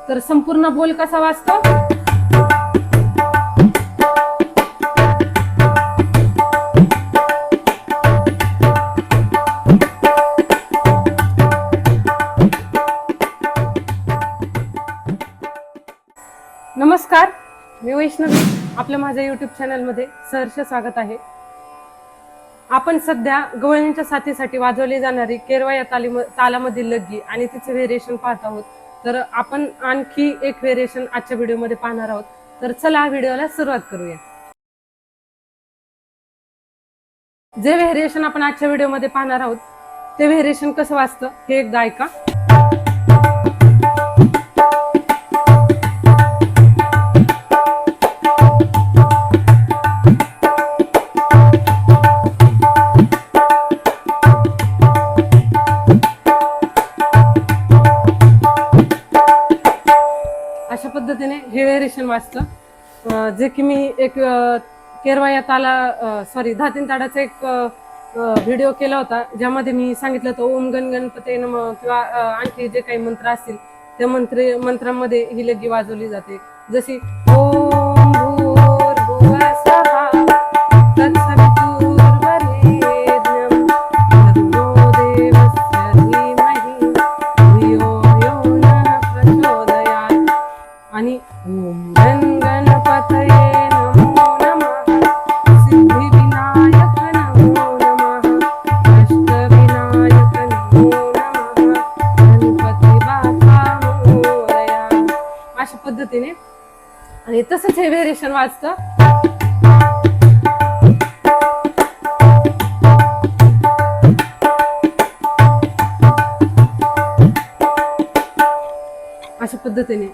तर संपूर्ण बोल कसा वाजतो? नमस्कार, मी वैष्णवी. आपल्या माझ्या युट्यूब चॅनलमध्ये सहर्ष स्वागत आहे. आपण सध्या गवळणीच्या साथीसाठी वाजवली जाणारी केरवा या तालामधील लग्गी आणि तिचे व्हेरिएशन पाहत आहोत. तर आपण आणखी एक व्हेरिएशन आजच्या व्हिडिओमध्ये पाहणार आहोत. तर चला व्हिडिओला सुरुवात करूया. जे व्हेरिएशन आपण आजच्या व्हिडिओमध्ये पाहणार आहोत ते व्हेरिएशन कसं वाजतं हे एकदा ऐका. अशा पद्धतीने हे व्हेरिएशन वाजतं. जे की मी एक केरवा या दहा तीन ताडाचा एक व्हिडिओ केला होता, ज्यामध्ये मी सांगितलं होतं ओम गण गणपते नमः किंवा आणखी जे काही मंत्र असतील त्या मंत्रामध्ये ही लग्गी वाजवली जाते. जशी ओम भूर्भुवः स्वः तत्सवितुर्वरेण्यं भर्गो देवस्य धीमहि धियो यो नः प्रचोदयात्. आणि ओम गण गणपतये नमो नमः सिद्धिविनायक नमो नमः अष्टविनायक नमो नमः गणपती बाप्पा मोरया. अशा पद्धतीने आणि तसंच हे व्हेरिएशन वाजतं. अशा पद्धतीने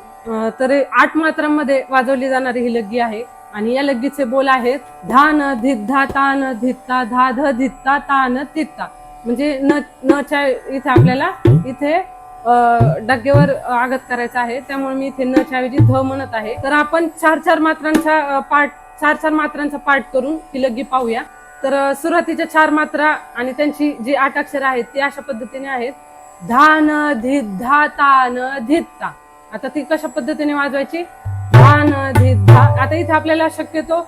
तर 8 मात्रांमध्ये वाजवली जाणारी ही लग्गी आहे. आणि या लग्गीचे बोल आहेत धान धिद्धा तान धित्ता धा ध धित्ता तान तित्ता. म्हणजे न च्या इथे आपल्याला इथे डग्गेवर आगत करायचं आहे, त्यामुळे मी इथे न च्या ऐवजी ध म्हणत आहे. तर आपण चार मात्रांचा पाठ करून ही लग्गी पाहूया. तर सुरुवातीच्या 4 मात्रा आणि त्यांची जी 8 अक्षर आहेत ती अशा पद्धतीने आहेत धान धिद्धा तान धित्ता. आता ती कशा पद्धतीने वाजवायची? धान धिद्धा. आता इथे आपल्याला शक्यतो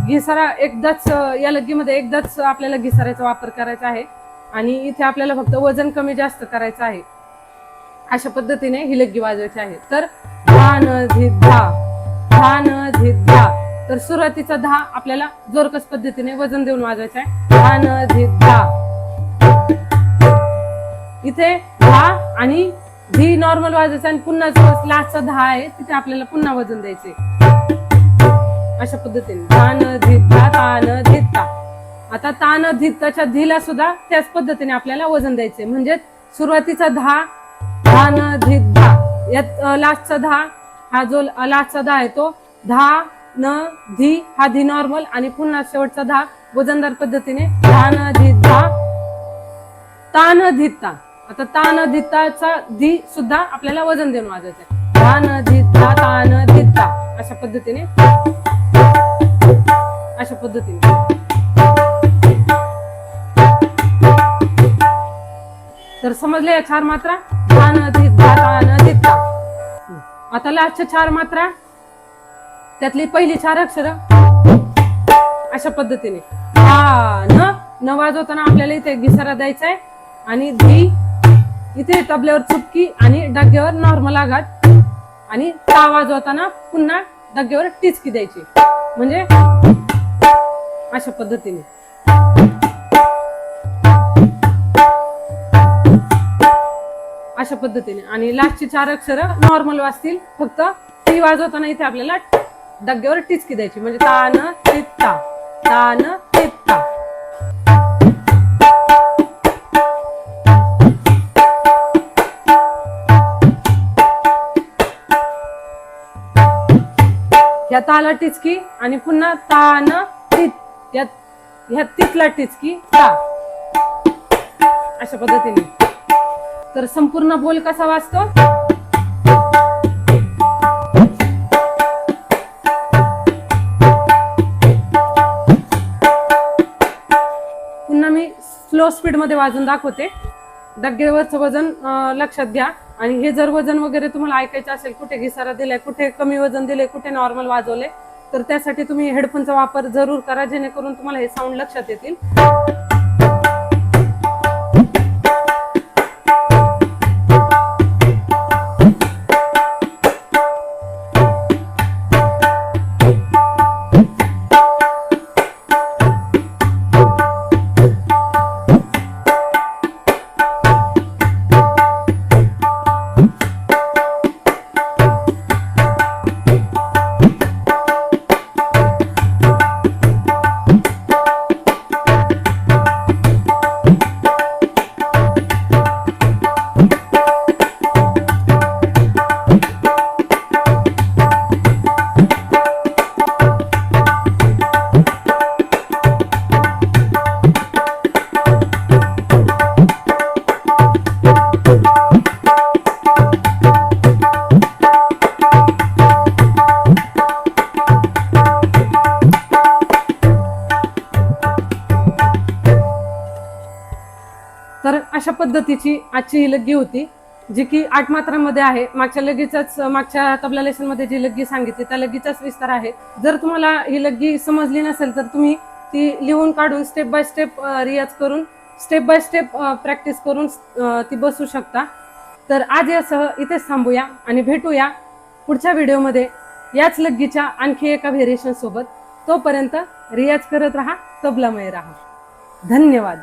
घिसारा एकदाच या लग्गीमध्ये एकदाच आपल्याला घिसाऱ्याचा वापर करायचा आहे आणि इथे आपल्याला फक्त वजन कमी जास्त करायचं आहे. अशा पद्धतीने ही लग्गी वाजवायची आहे. तर धान धिद्धा धान धिद्धा. तर सुरुवातीचा 10 आपल्याला जोरकस पद्धतीने वजन देऊन वाजवायचं आहे. धान धिद्धा. इथे 10 आणि धी नॉर्मल वाजायचं आणि पुन्हा जो लास्टचा 10 आहे तिथे आपल्याला पुन्हा वजन द्यायचे. अशा पद्धतीने धान धिद्धा तान धित्ता. आता तान धित्ताच्या धीला सुद्धा त्याच पद्धतीने आपल्याला वजन द्यायचे. म्हणजे सुरुवातीचा 10 धान धिद्धा, यात लास्टचा 10 हा जो लास्टचा 10 आहे तो 10 न धी हा धी नॉर्मल आणि पुन्हा शेवटचा 10 वजनदार पद्धतीने धान धिद्धा तान धित्ता. आता तान धित्ताचा धी सुद्धा आपल्याला वजन देऊन वाजवायचं आहे. धान धित्ता तान धित्ता. अशा पद्धतीने तर समजले या 4 मात्रा? धान धित्ता तान धित्ता. आता लास्टच्या 4 मात्रा त्यातली पहिली 4 अक्षर अशा पद्धतीने न वाजवताना आपल्याला इथे घिसारा द्यायचा आहे आणि धी इथे तबल्यावर चुटकी आणि डग्ग्यावर नॉर्मल आघात आणि ता वाजवताना पुन्हा डग्ग्यावर टिचकी द्यायची. म्हणजे अशा पद्धतीने आणि लास्टची 4 अक्षर नॉर्मल वाजतील, फक्त ती वाजवताना इथे आपल्याला डग्ग्यावर टिचकी द्यायची. म्हणजे तान तित्ता तान तित्ता. या ताला टिचकी आणि पुन्हा तान तित, ह्या तितला टिचकी ता. अशा पद्धतीने. तर संपूर्ण बोल कसा वाजतो? पुन्हा मी स्लो स्पीड मध्ये वाजून दाखवते. डग्गेवरचं वजन लक्षात घ्या. आणि हे जर वजन वगैरे तुम्हाला ऐकायचं असेल, कुठे घिसारा दिलाय, कुठे कमी वजन दिले, कुठे नॉर्मल वाजवले, तर त्यासाठी तुम्ही हेडफोनचा वापर जरूर करा, जेणेकरून तुम्हाला हे साऊंड लक्षात येतील. तर अशा पद्धतीची आजची ही लग्गी होती, जी की 8 मात्रांमध्ये आहे. मागच्या तबला लेसन मध्ये जी लग्गी सांगितली त्या लग्गीचाच विस्तार आहे. जर तुम्हाला ही लग्गी समजली नसेल तर तुम्ही ती लिहून काढून स्टेप बाय स्टेप रियाज करून, स्टेप बाय स्टेप प्रॅक्टिस करून ती बसू शकता. तर आज यासह इथेच थांबूया आणि भेटूया पुढच्या व्हिडिओमध्ये याच लग्गीच्या आणखी एका व्हेरिएशन सोबत. तोपर्यंत रियाज करत राहा, तबलामय राहा. धन्यवाद.